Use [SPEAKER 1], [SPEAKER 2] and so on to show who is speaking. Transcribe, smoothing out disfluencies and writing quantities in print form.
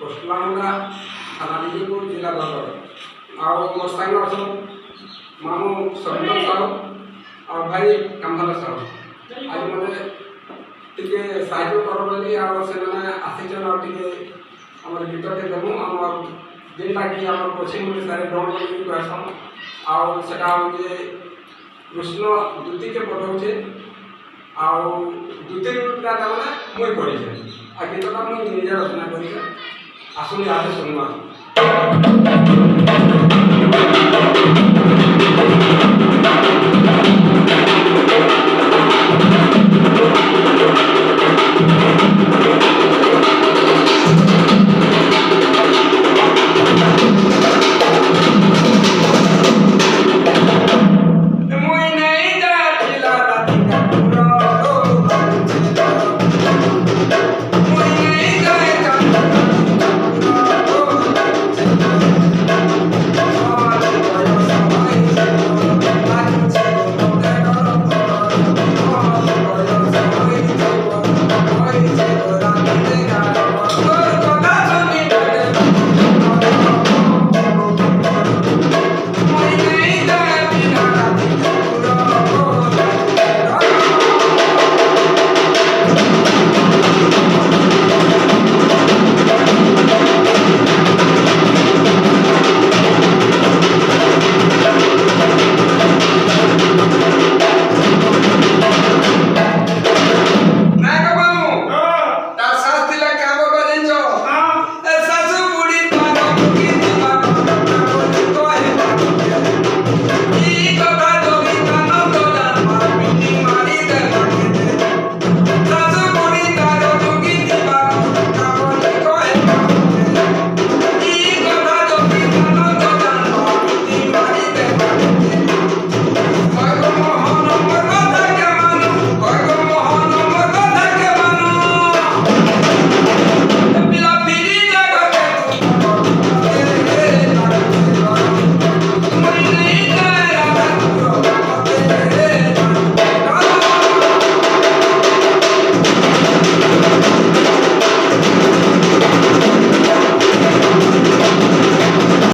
[SPEAKER 1] पोस्टलामुला थाना विजयपुर जिला बरगढ़ आउ मोर सांग असन मामू सविता साहू और भाई कामधन साहू आज मते टिके साहाय्य कर बोली और से माने आसीचन और टिके हमर गीत के देमु हमर जेनटा कि हमर पश्चिम ओडिशा रे डॉन बोली कहसन और सेटा जे कृष्ण द्वितीय के पढ़ौछे आउ द्वितीय रूपटा माने मुई पढ़िछे आ गीतटा मुई निजे रचना करिके आसुनी आदे सुनवा।